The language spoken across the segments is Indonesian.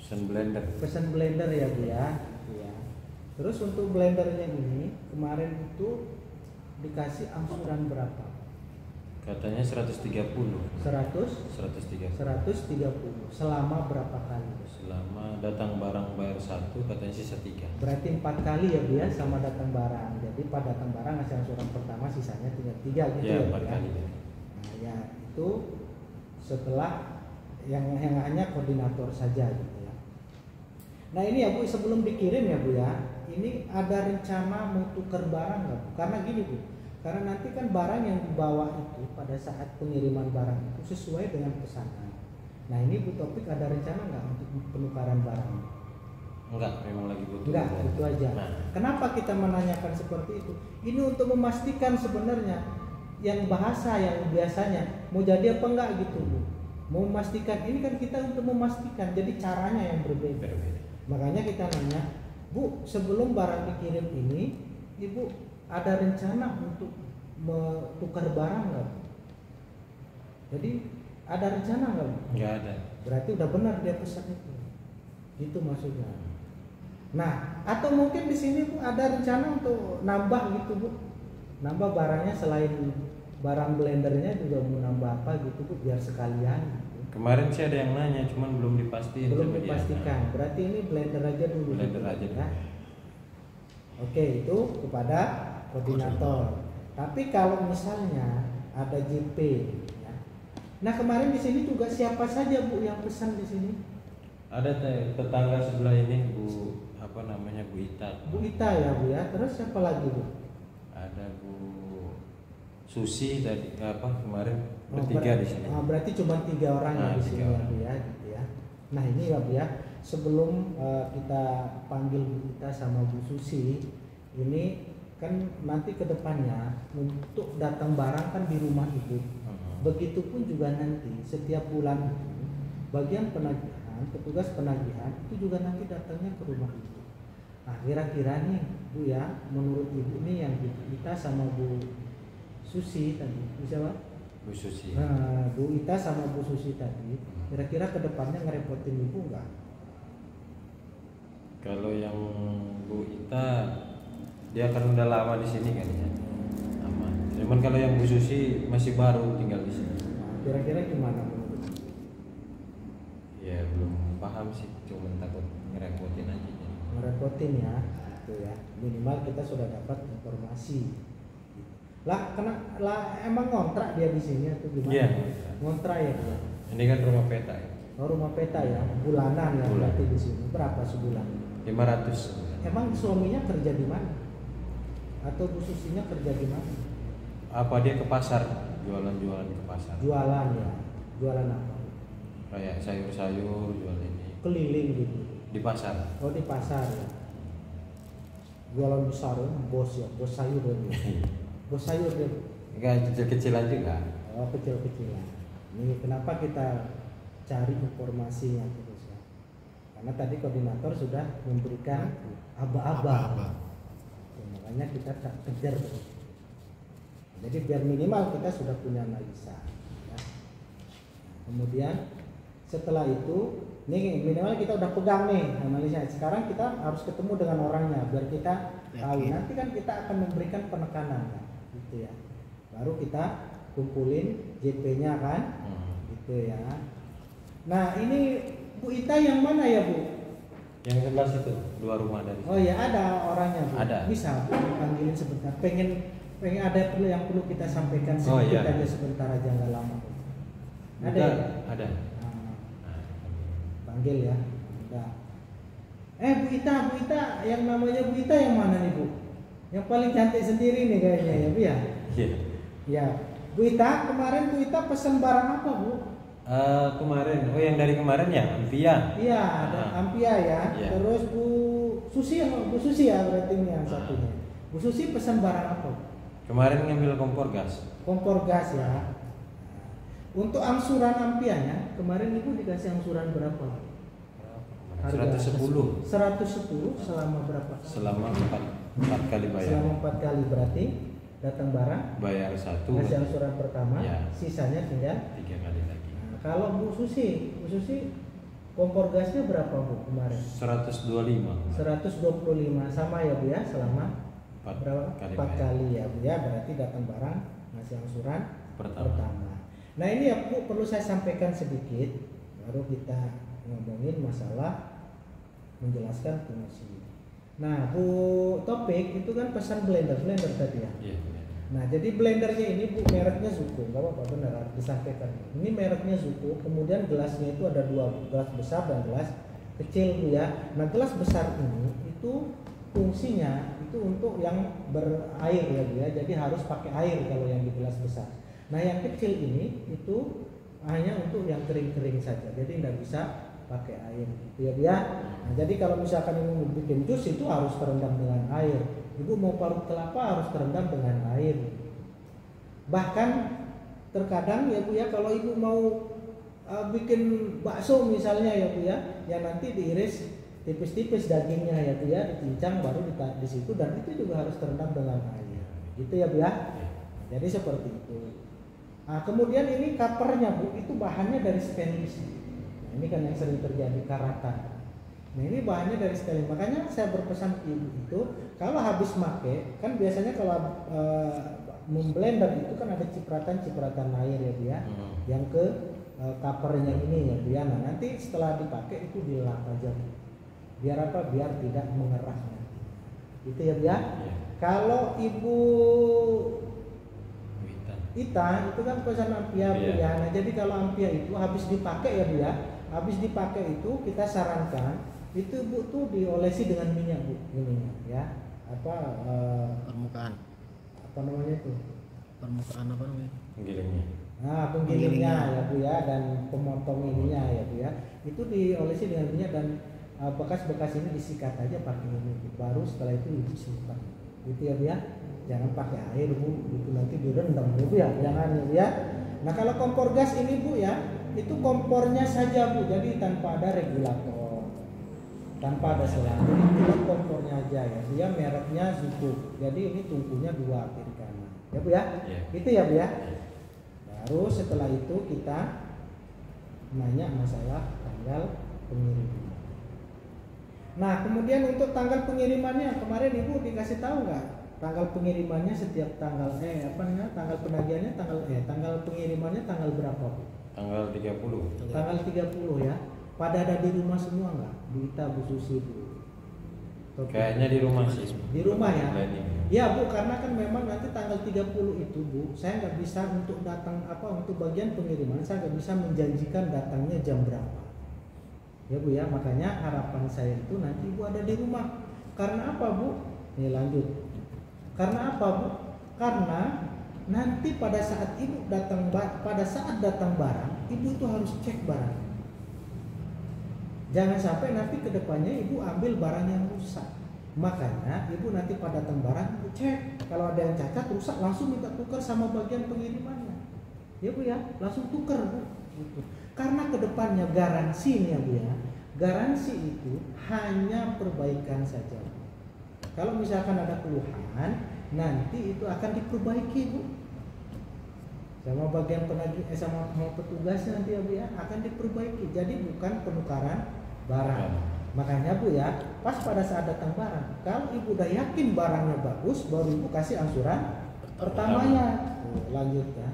Pesan blender ya Bu ya. Iya. Terus untuk blendernya ini kemarin itu dikasih angsuran berapa? Katanya 130. 130 selama berapa kali? Selama datang barang bayar 1, katanya sisa 3. Berarti 4 kali ya Bu ya sama datang barang. Jadi pada datang barang ngasih angsuran pertama, sisanya tinggal 3 gitu Ya, ya. 4 kali. Nah, ya itu setelah yang hanya koordinator saja gitu ya. Nah ini ya Bu, sebelum dikirim ya Bu ya, ini ada rencana mau tukar barang nggak Bu? Karena gini Bu, karena nanti kan barang yang dibawa itu pada saat pengiriman barang itu sesuai dengan pesanan. Nah ini Bu Topik ada rencana nggak untuk penukaran barang? Enggak, memang lagi butuh. Enggak, itu aja. Nah. Kenapa kita menanyakan seperti itu? Ini untuk memastikan sebenarnya yang bahasa yang biasanya mau jadi apa enggak gitu Bu. Mau memastikan, ini kan kita untuk memastikan, jadi caranya yang berbeda. Makanya kita nanya, Bu, sebelum barang dikirim ini, Ibu ada rencana untuk tukar barang nggak? Jadi ada rencana nggak? Nggak ada. Berarti udah benar dia pesan itu. Itu maksudnya. Nah, atau mungkin di sini Bu ada rencana untuk nambah gitu Bu. Nambah barangnya selain barang blendernya juga mau nambah apa gitu Bu biar sekalian. Gitu. Kemarin sih ada yang nanya, cuman belum dipastikan. Belum dipastikan. Berarti ini blender aja dulu. Blender aja ya. Oke, itu kepada koordinator. Tapi kalau misalnya ada JP, ya. Nah kemarin di sini juga siapa saja Bu yang pesan di sini? Ada tetangga sebelah ini Bu, apa namanya, Bu Ita. Bu Ita ya Bu ya. Terus siapa lagi Bu? Ada Bu Susi tadi kemarin bertiga di sini. Berarti cuma 3 orang yang di sini ya Bu ya, gitu ya. Nah ini ya Bu ya. Sebelum kita panggil Bu Ita sama Bu Susi, ini kan nanti ke depannya untuk datang barang kan di rumah Ibu. Begitupun juga nanti setiap bulan itu bagian penagihan, petugas penagihan itu juga nanti datangnya ke rumah Ibu. Nah kira-kira nih Bu ya, menurut Ibu nih yang Bu Ita sama Bu Susi tadi, bisa Pak? Bu Susi. Nah, Bu Ita sama Bu Susi tadi, kira-kira ke depannya ngerepotin Ibu nggak? Kalau yang Bu Ita, dia kan udah lama di sini kan ya, aman. Cuman kalau yang Bu Susi masih baru tinggal di sini. Nah, kira-kira gimana menurut? Ya belum paham sih, cuma takut ngerepotin aja. Ngerepotin ya, gitu ya. Minimal kita sudah dapat informasi. Lah, emang ngontrak dia di sini atau gimana? Iya. Ngontrak ya dia. Ini kan rumah peta ya. Oh, rumah peta ya, bulanan ya berarti di sini. Berapa sebulan? 500. Emang suaminya kerja di mana? Atau Bu Susinya kerja di mana? Apa dia ke pasar, jualan ke pasar? Jualan ya. Jualan apa? Kayak sayur-sayur, jual ini. Keliling gitu. Di pasar. Oh, di pasar ya. Jualan besar ya, bos ya, bos sayur ya. Bos sayur ya. Enggak, kecil-kecilan juga. Oh, kecil-kecilan. Ini kenapa kita cari informasinya terus ya? Karena tadi koordinator sudah memberikan aba-aba. Makanya kita kejar. Jadi biar minimal kita sudah punya analisa. Ya. Kemudian setelah itu, nih minimal kita udah pegang nih analisa. Sekarang kita harus ketemu dengan orangnya biar kita tahu. Nanti kan kita akan memberikan penekanan, kan? Gitu ya. Baru kita kumpulin JP-nya kan, gitu ya. Nah ini Bu Ita yang mana ya Bu? Yang sebelah situ, 2 rumah dari. Oh ya ada orangnya Bu. Ada. Bisa Bu panggilin sebentar. Pengen ada yang perlu kita sampaikan sedikit aja sebentar aja, nggak lama. Ada. Ya? Ada. Panggil ya. Udah. Bu Ita, yang namanya Bu Ita yang mana nih Bu? Yang paling cantik sendiri nih kayaknya ya Bu ya. Iya. Ya. Bu Ita, kemarin Bu Ita pesan barang apa Bu? Kemarin, yang dari kemarin ya, Ampia. Iya, ada Ampia ya. Ya. Terus Bu Susi ya berarti ini yang satunya. Bu Susi pesan barang apa? Kemarin ngambil kompor gas. Kompor gas ya. Untuk angsuran Ampianya, kemarin Ibu dikasih angsuran berapa? 110. 110 selama berapa? Selama 4 kali bayar. Selama 4 kali berarti datang barang bayar 1. kasih angsuran pertama, ya. Sisanya tinggal 3 kali lagi. Kalau Bu Susi Kompor gasnya berapa Bu kemarin? 125. 125 sama ya Bu ya selama berapa? Kali 4 kali ya Bu ya, berarti datang barang ngasih angsuran pertama. Nah ini ya Bu perlu saya sampaikan sedikit, baru kita ngomongin masalah menjelaskan fungsi. Nah Bu Topik itu kan pesan blender tadi ya. Iya. Nah jadi blendernya ini Bu mereknya Zuko, nggak apa-apa benar harus disampaikan. Ini mereknya Zuko, kemudian gelasnya itu ada dua, gelas besar dan gelas kecil Bu ya. Nah gelas besar ini itu fungsinya itu untuk yang berair ya Bu ya, jadi harus pakai air kalau yang di gelas besar. Nah yang kecil ini itu hanya untuk yang kering-kering saja, jadi tidak bisa pakai air gitu ya Bu ya. Nah, jadi kalau misalkan ini mau bikin jus itu harus terendam dengan air. Ibu mau parut kelapa harus terendam dengan air. Bahkan terkadang ya Bu ya kalau Ibu mau bikin bakso misalnya ya Bu ya, yang nanti diiris tipis-tipis dagingnya ya Bu ya, dicincang baru di situ, dan itu juga harus terendam dengan air. Gitu ya Bu ya. Jadi seperti itu. Nah, kemudian ini covernya Bu, itu bahannya dari stainless. Nah, ini kan yang sering terjadi karatan. Nah ini bahannya dari stainless, makanya saya berpesan ke Ibu itu kalau habis make kan biasanya kalau memblender itu kan ada cipratan air ya Bu ya, yang ke covernya ini ya Bu ya. Nah nanti setelah dipakai itu dilap aja Bu. Biar apa? Biar tidak mengerah nanti. Itu ya Bu ya. Kalau Ibu Ita itu kan pesan Ampia Bu ya. Nah jadi kalau Ampia itu habis dipakai ya Bu ya, habis dipakai itu kita sarankan itu Bu tuh diolesi dengan minyak Bu, ininya ya. Permukaan. Apa namanya itu? Permukaan apa namanya? Penggilingnya. Nah, penggilingnya ya Bu ya, dan pemotong ininya ya Bu ya. Itu diolesi dengan minyak dan bekas-bekas ini disikat aja pakai ini. Baru setelah itu Ibu simpan. Gitu ya Bu ya. Jangan pakai air Bu, itu nanti direndam Bu ya. Jangan ya Bu ya. Nah, kalau kompor gas ini Bu ya, itu kompornya saja Bu. Jadi tanpa ada regulator. Tanpa ada selang, ini kompornya aja ya. Dia mereknya Zuko. Jadi ini tungkunya 2 kiri kanan. Ya Bu ya? Itu ya Bu ya. Baru setelah itu kita nanya masalah tanggal pengiriman. Nah, kemudian untuk tanggal pengirimannya kemarin Ibu dikasih tahu nggak? Tanggal pengirimannya setiap tanggal tanggal penagihannya tanggal pengirimannya tanggal berapa Bu? Tanggal 30. Tanggal 30 ya. Pada ada di rumah semua nggak? Bu Ita, Bu Susi, Bu. Kayaknya di rumah sih. Di rumah ya? Planning. Ya Bu, karena kan memang nanti tanggal 30 itu Bu, saya nggak bisa untuk datang untuk bagian pengiriman, saya nggak bisa menjanjikan datangnya jam berapa. Ya Bu ya, makanya harapan saya itu nanti Ibu ada di rumah. Karena apa Bu? Nih lanjut. Karena apa Bu? Karena nanti pada saat Ibu datang barang, Ibu itu harus cek barang. Jangan sampai nanti kedepannya Ibu ambil barang yang rusak. Makanya Ibu nanti pada datang barang Ibu cek. Kalau ada yang cacat rusak langsung minta tukar sama bagian pengirimannya. Ya Bu ya, langsung tukar Bu. Gitu. Karena kedepannya garansi nih ya Bu ya. Garansi itu hanya perbaikan saja Bu. Kalau misalkan ada keluhan, nanti itu akan diperbaiki Bu. Sama bagian penagih sama petugasnya nanti ya Bu ya akan diperbaiki. Jadi bukan penukaran barang. Makanya Bu ya, pas pada saat datang barang, kalau Ibu udah yakin barangnya bagus, baru Ibu kasih angsuran pertamanya. Lanjut ya.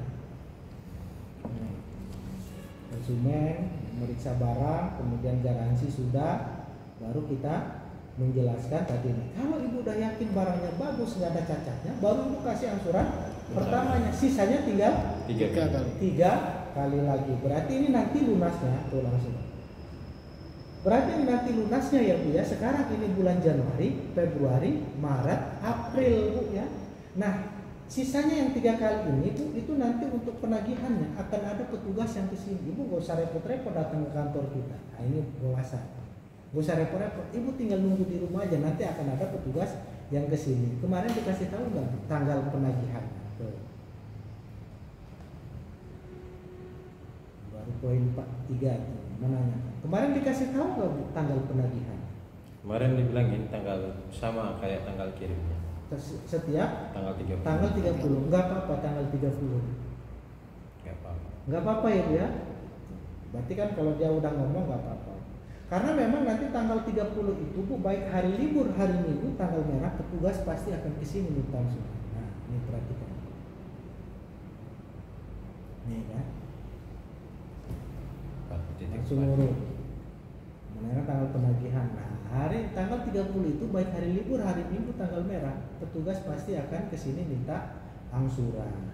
Konsumen meriksa barang, kemudian garansi sudah, baru kita menjelaskan tadi nih. Kalau Ibu udah yakin barangnya bagus, nggak ada cacatnya, baru Ibu kasih angsuran pertamanya. Sisanya tinggal 3 kali lagi. Berarti ini nanti lunasnya tuh langsung. Berarti ini nanti lunasnya ya Bu ya. Sekarang ini bulan Januari, Februari, Maret, April Bu ya. Nah, sisanya yang 3 kali ini Bu, itu nanti untuk penagihannya akan ada petugas yang kesini. Ibu gak usah repot-repot datang ke kantor kita. Nah ini pengawasan. Gak usah repot-repot. Ibu tinggal nunggu di rumah aja. Nanti akan ada petugas yang kesini. Kemarin dikasih tahu nggak tanggal penagihan? Tuh. Baru poin 3 tuh. Menanyakan. Kemarin dikasih tahu nggak Bu tanggal penagihan? Kemarin dibilangin tanggal sama kayak tanggal kirimnya. Setiap tanggal 30. Tanggal 30. Enggak apa-apa tanggal 30. Enggak apa-apa. Enggak apa-apa ya Bu ya. Berarti kan kalau dia udah ngomong nggak apa-apa. Karena memang nanti tanggal 30 itu Bu, baik hari libur, hari Minggu, tanggal merah, petugas pasti akan kesini minta angsuran. Nah, ini perhatikan. Nih kan. Langsung urut. Mana tanggal penagihan. Nah, tanggal 30 itu baik hari libur, hari Minggu, tanggal merah, petugas pasti akan kesini minta angsuran.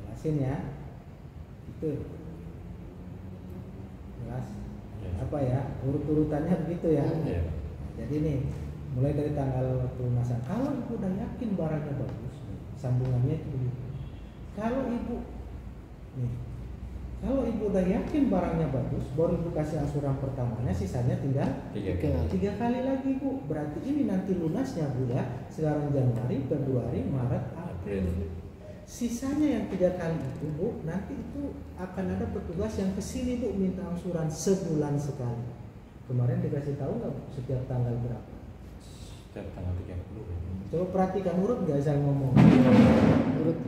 Jelasin ya. Itu. Jelas. Apa ya? Urut-urutannya begitu ya. Jadi nih, mulai dari tanggal pelunasan. Kalau ibu udah yakin barangnya bagus, sambungannya itu begitu. Kalau ibu udah yakin barangnya bagus, baru ibu kasih angsuran pertamanya, sisanya tinggal 3 kali lagi Bu. Berarti ini nanti lunasnya Bu ya. Sekarang Januari, Februari, Maret, April. Sisanya yang 3 kali itu Bu, nanti itu akan ada petugas yang kesini Bu minta angsuran sebulan sekali. Kemarin dikasih tahu nggak Bu, setiap tanggal berapa? Setiap tanggal 30. Coba perhatikan, urut nggak saya ngomong? Urut.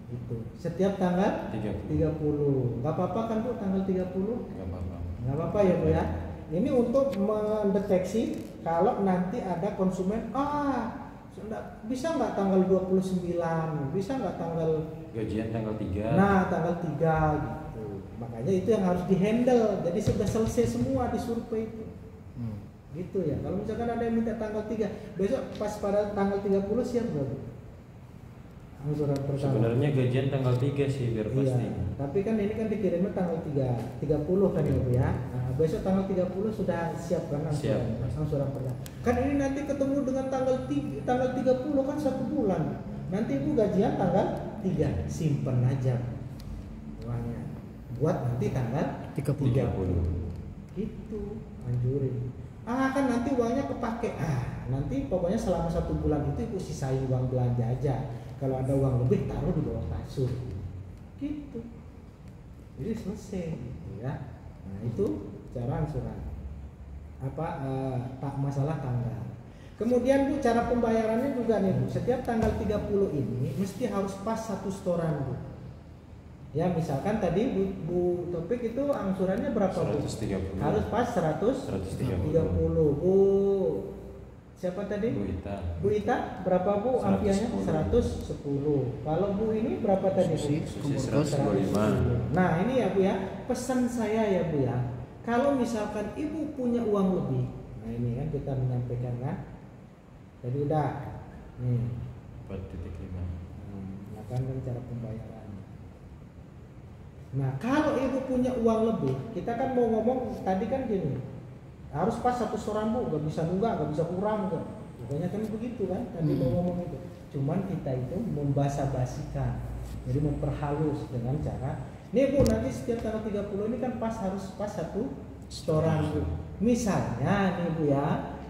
Itu setiap tanggal 30. Nggak apa-apa kan Bu tanggal 30? Nggak apa-apa ya Bu ya. Ini untuk mendeteksi kalau nanti ada konsumen bisa nggak tanggal 29, bisa nggak tanggal gajian tanggal 3. Nah, tanggal 3 gitu. Makanya itu yang harus dihandle. Jadi sudah selesai semua di survei itu. Gitu ya. Kalau misalkan ada yang minta tanggal 3, besok pas pada tanggal 30 siap nggak Bu? Angsuran pertama. Sebenarnya gajian tanggal 3 sih biar pasti. Iya, tapi kan ini kan dikirimnya tanggal 30 kan ya Bu ya. Nah, besok tanggal 30 sudah siap kan angsuran pertama. Kan ini nanti ketemu dengan tanggal 30 kan 1 bulan. Nanti Ibu gajian tanggal 3, simpen aja uangnya. Buat nanti tanggal 30. Gitu, anjurin. Kan nanti uangnya kepake. Nanti pokoknya selama 1 bulan itu Ibu sisain uang belanja aja. Kalau ada uang lebih taruh di bawah kasur. Gitu. Jadi selesai gitu ya. Nah, itu cara angsuran. Masalah tanggal. Kemudian Bu, cara pembayarannya juga nih Bu. Setiap tanggal 30 ini mesti harus pas 1 setoran Bu. Ya, misalkan tadi Bu Topik itu angsurannya berapa Bu? 130. Harus pas 130. Bu siapa tadi? Bu Ita berapa Bu ampianya? 110. Kalau Bu ini berapa tadi Bu? 125. Nah, ini ya Bu ya, pesan saya ya Bu ya. Kalau misalkan Ibu punya uang lebih, nah ini kan kita menyampaikan kan. Jadi udah nih 4.5. kan cara pembayaran. Nah, kalau Ibu punya uang lebih, kita kan mau ngomong tadi kan gini. Harus pas 1 setoran Bu, gak bisa nunggak, gak bisa kurang gak. Pokoknya kan begitu kan, tadi mau ngomong itu. Cuman kita itu membasa-basikan, jadi memperhalus dengan cara nih Bu, nanti setiap tanggal 30 ini kan harus pas 1 setoran Bu. Misalnya nih Bu ya,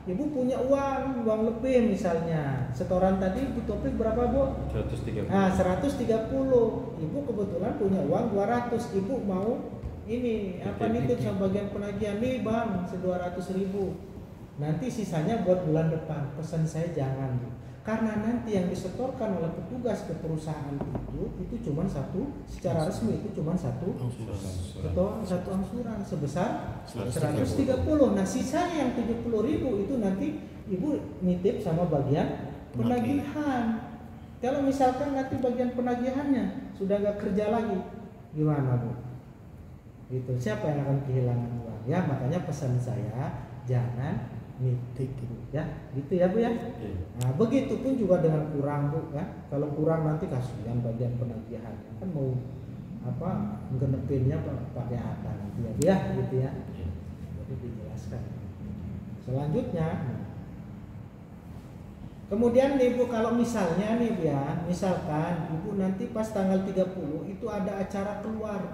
Ibu punya uang lebih misalnya. Setoran tadi Bu Topik berapa Bu? 130. Nah, 130. Ibu kebetulan punya uang 200. Ibu mau ini nitip sama bagian penagihan nih Bang, 200.000. Nanti sisanya buat bulan depan. Pesan saya jangan, Bu. Karena nanti yang disetorkan oleh petugas ke perusahaan itu cuma secara resmi itu cuma satu angsuran sebesar 130. Nah, sisanya yang 70.000 itu nanti Ibu nitip sama bagian penagihan. Kalau misalkan nanti bagian penagihannya sudah nggak kerja lagi, gimana Bu? Gitu, siapa yang akan kehilangan uang? Ya, makanya pesan saya jangan nitip ya, gitu ya Bu ya. Nah, begitupun juga dengan kurang Bu kan. Kalau kurang nanti kasihan bagian penagihan kan mau ngenepinnya pakai apa nanti ya Bu ya, gitu ya. Jadi dijelaskan. Selanjutnya kemudian nih Bu, kalau misalnya nih Bu ya, misalkan Ibu nanti pas tanggal 30 itu ada acara keluar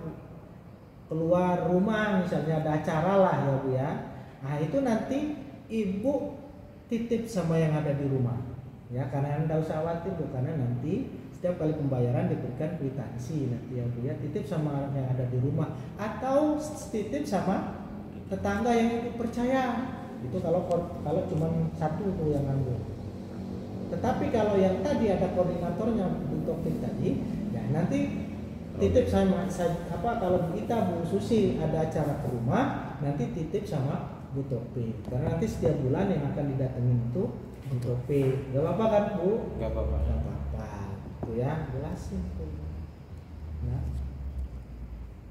rumah misalnya, ada acara lah ya Bu ya. Nah, itu nanti Ibu titip sama yang ada di rumah ya, karena Anda usah khawatir Bu, karena nanti setiap kali pembayaran diberikan kwitansi nanti ya Bu ya. Titip sama yang ada di rumah atau titip sama tetangga yang Ibu percaya. Itu kalau cuma 1 tuh yang nganggur. Tetapi kalau yang tadi ada koordinatornya untuk tadi ya, nanti titip sama kalau kita Bu Susi ada acara ke rumah, nanti titip sama Bu Topi. Karena nanti setiap bulan yang akan didatengin itu Bu Topi. Gak apa-apa kan Bu? Gak apa-apa. Gak apa-apa. Itu ya, jelasin tuh. Ya.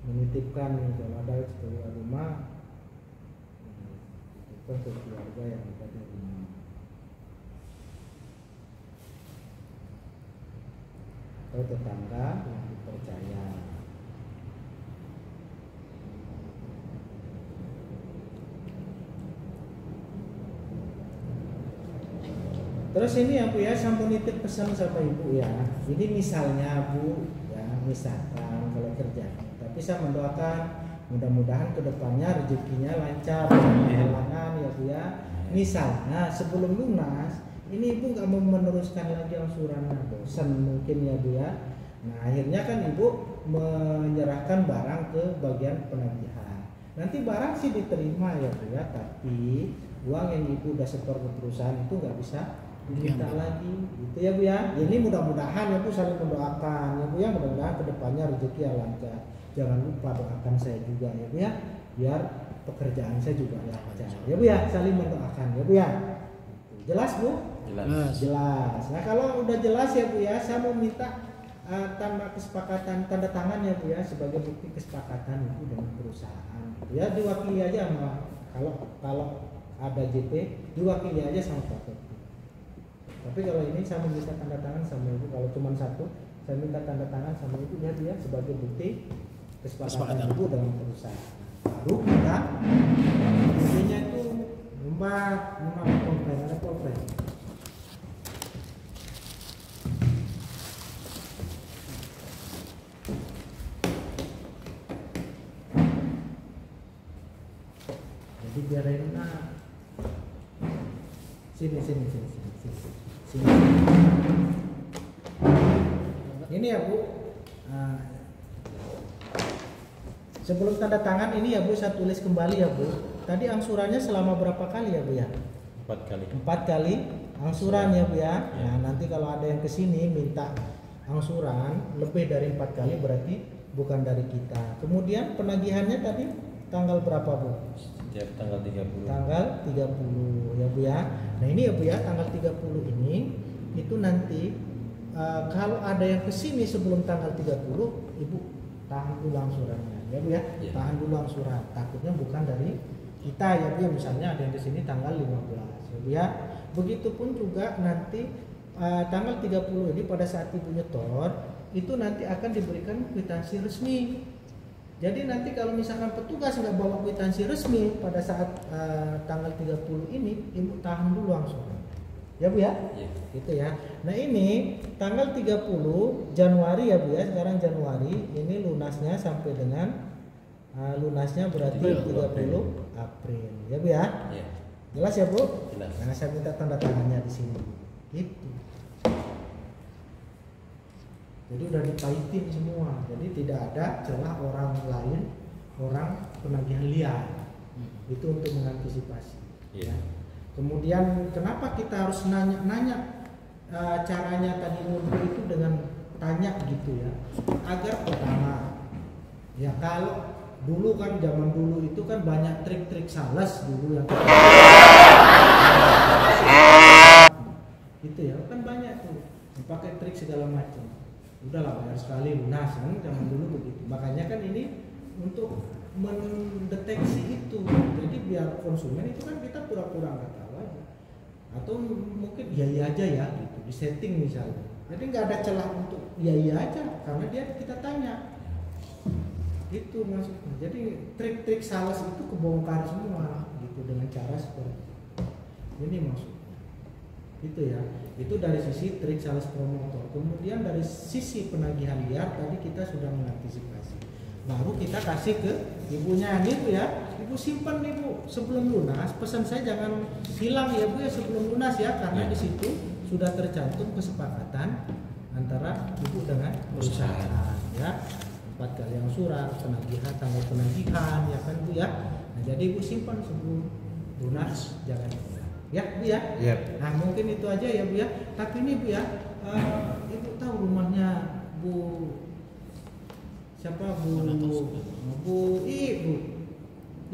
Menitipkan kalau ada keluar rumah, titipkan ke keluarga yang ada di rumah. Atau tetangga yang dipercaya. Terus ini ya Bu ya, sampun nitip pesan sama Ibu ya. Jadi misalnya Bu ya, misalkan kalau kerja, tapi saya mendoakan mudah-mudahan kedepannya rezekinya lancar, halangan ya Bu ya. Misalnya sebelum lunas, ini Ibu nggak mau meneruskan lagi angsurannya, bosan mungkin ya Bu ya. Nah akhirnya kan Ibu menyerahkan barang ke bagian penagihan. Nanti barang sih diterima ya Bu ya, tapi uang yang Ibu udah setor ke perusahaan itu nggak bisa diminta lagi, gitu ya Bu ya. Ini mudah-mudahan ya Bu saling mendoakan ya Bu ya, mudah-mudahan kedepannya rezeki yang lancar. Jangan lupa doakan saya juga ya Bu ya, biar pekerjaan saya juga lancar ya Bu ya, saling mendoakan ya Bu ya. Jelas Bu? Jelas. Nah kalau udah jelas ya Bu ya, saya mau minta tanda kesepakatan, tanda tangan ya Bu ya, sebagai bukti kesepakatan itu dengan perusahaan. Ya diwakili aja sama kalau ada JP diwakili aja sama Pak Topi. Tapi kalau ini saya minta tanda tangan sama Ibu, kalau cuma satu saya minta tanda tangan sama Ibu ya dia sebagai bukti kesepakatan Ibu dengan perusahaan. Baru kita buktinya itu membuat polpres, ada polpres. Jadi biar enak. Sini. Ini ya Bu. Sebelum tanda tangan ini ya Bu, saya tulis kembali ya Bu. Tadi angsurannya selama berapa kali ya Bu ya? 4 kali. 4 kali angsuran ya Bu ya. Nah nanti kalau ada yang kesini minta angsuran lebih dari 4 kali berarti bukan dari kita. Kemudian penagihannya tadi tanggal berapa Bu? Setiap tanggal 30. Tanggal 30 ya Bu ya. Nah ini ya Bu ya, tanggal 30 ini itu nanti kalau ada yang kesini sebelum tanggal 30, Ibu tahan dulu angsurannya ya Bu ya. Tahan dulu angsuran, takutnya bukan dari kita ya Bu ya. Misalnya ada yang kesini tanggal 15 ya Bu ya. Begitupun juga nanti tanggal 30 ini pada saat Ibu nyetor itu nanti akan diberikan kwitansi resmi. Jadi nanti kalau misalkan petugas nggak bawa kwitansi resmi pada saat tanggal 30 ini, Ibu tahan dulu angsuran. Ya Bu ya? Gitu ya. Nah ini tanggal 30 Januari ya Bu ya, sekarang Januari ini lunasnya sampai dengan lunasnya berarti 30 April. Ya Bu ya? Jelas ya Bu? Jelas. Nah saya minta tanda tangannya di sini. Gitu. Jadi udah dipahitin semua, jadi tidak ada celah orang lain, orang penagihan liar. Itu untuk mengantisipasi. Ya. Kemudian kenapa kita harus nanya caranya tadi ngumpul itu dengan tanya gitu ya, agar pertama ya kalau dulu kan zaman dulu itu kan banyak trik-trik sales dulu yang gitu ya, kan banyak tuh pakai trik segala macam. Udahlah bayar sekali lunas kan, zaman dulu begitu. Makanya kan ini untuk mendeteksi itu, jadi biar konsumen itu kan kita pura-pura nggak tahu aja, atau mungkin iya aja ya gitu, di setting misalnya. Jadi nggak ada celah untuk iya aja karena dia kita tanya. Itu maksudnya. Jadi trik-trik sales itu kebongkar semua gitu dengan cara seperti itu. Ini maksudnya. Itu ya, itu dari sisi trik sales promotor. Kemudian dari sisi penagihan liar tadi kita sudah mengantisipasi. Baru kita kasih ke ibunya nih Bu ya, Ibu simpan nih Bu sebelum lunas. Pesan saya jangan hilang ya Bu ya sebelum lunas ya, karena di situ sudah tercantum kesepakatan antara Ibu dengan perusahaan ya. 4 kali angsuran, penagihan, tanggal penagihan ya kan Bu ya. Nah jadi Ibu simpan sebelum lunas, jangan hilang. Ya Bu ya. Nah mungkin itu aja ya Bu ya. Tapi ini Bu ya, Ibu tahu rumahnya Bu siapa Bu Ibu.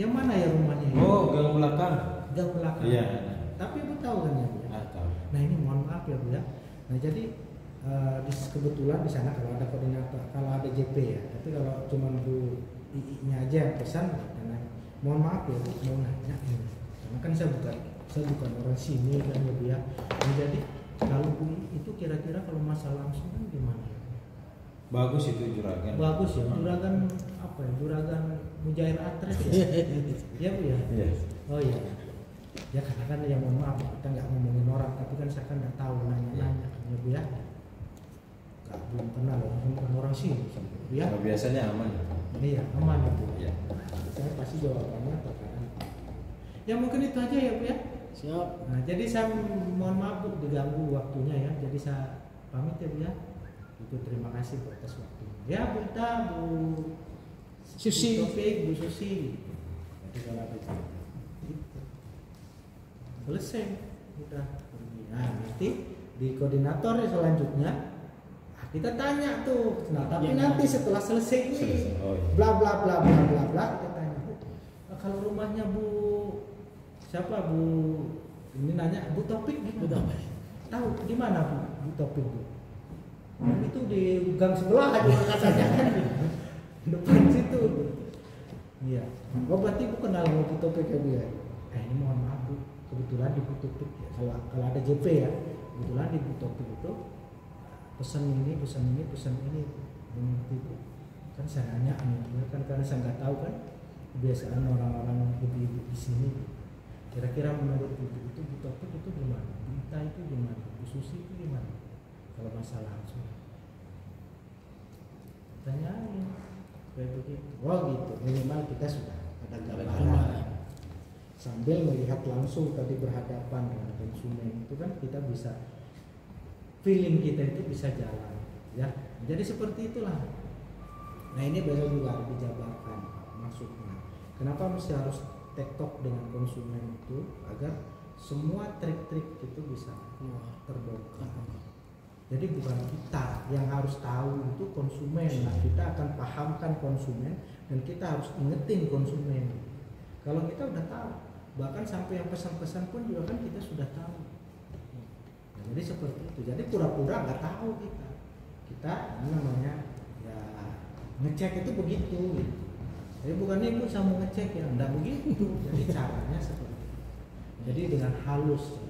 Yang mana ya rumahnya? Oh, gang belakang. Gang belakang. Iya. Tapi Ibu tahu kan ya, Bu? Ya? Tahu. Nah ini mohon maaf ya Bu ya. Nah jadi kebetulan di sana kalau ada koordinator, kalau ada JP ya. Tapi kalau cuma Bu II-nya aja yang pesan, karena mohon maaf ya Bu, mau nanya ini. Karena kan saya bukan orang sini kan ya Bu ya. Nah, jadi kalau Bu itu kira-kira kalau masalah langsung kan gimana? Bagus itu juragan. Bagus ya, juragan apa ya? Juragan Mujair Atret ya. Iya Bu ya. Iya. Oh iya. Ya karena kan yang mohon maaf kita nggak ngomongin orang, tapi kan saya kan nggak tahu nanya-nanya ya Bu ya. Nggak belum kenal orang sini ya. Kalau biasanya aman. Iya aman ya Bu. Iya. Saya pasti jawabannya terkadang. Ya mungkin itu aja ya Bu ya. Siap. Nah jadi saya mohon maaf Bu diganggu waktunya ya. Jadi saya pamit ya Bu ya. Itu terima kasih atas waktunya. Ya Bu Ita, Bu Susi. Bu Taufik, Bu Susi. Jadi kalau ada itu selesai udah. Nah nanti di koordinator ya selanjutnya kita tanya tuh. Nah tapi nanti setelah selesai ini Oh, iya. bla bla bla bla bla bla kita tanya Bu, kalau rumahnya Bu siapa Bu ini nanya Bu Taufik di mana? Tahu di mana Bu Taufik Bu? Itu di gang sebelah aja katanya kan depan situ. Iya. Oh berarti Bu kenal sama Bu Taufik ya Bu ya? Ini mohon maaf Bu, kebetulan di Bu Taufik ya, kalau ada JP ya, kebetulan di Bu Taufik itu pesan ini mengerti Bu. Kan saya nanya nih, kan karena saya nggak tahu kan kebiasaan orang-orang ibu-ibu di sini. Kira-kira menurut ibu itu Bu Taufik itu gimana? Bu Ita itu gimana? Bu Susi itu gimana? Kalau masalah langsung tanyain kayak begitu. Oh gitu, minimal kita sudah ada gambaran. Sambil melihat langsung tadi berhadapan dengan konsumen itu kan kita bisa feeling kita itu bisa jalan ya. Jadi seperti itulah. Nah ini besok juga harus dijabarkan maksudnya. Kenapa mesti harus tektok dengan konsumen itu agar semua trik-trik itu bisa terbongkar. Jadi bukan kita yang harus tahu itu konsumen. Nah kita akan pahamkan konsumen dan kita harus ingetin konsumen. Kalau kita udah tahu, bahkan sampai yang pesan-pesan pun juga kan kita sudah tahu. Nah, jadi seperti itu. Jadi pura-pura nggak tahu kita. Kita ini namanya ya ngecek itu begitu. Gitu. Jadi bukan ibu saya mau ngecek ya, enggak begitu. Jadi caranya seperti itu. Jadi dengan halus,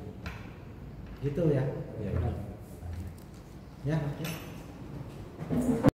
gitu ya. Ya. Ya, oke.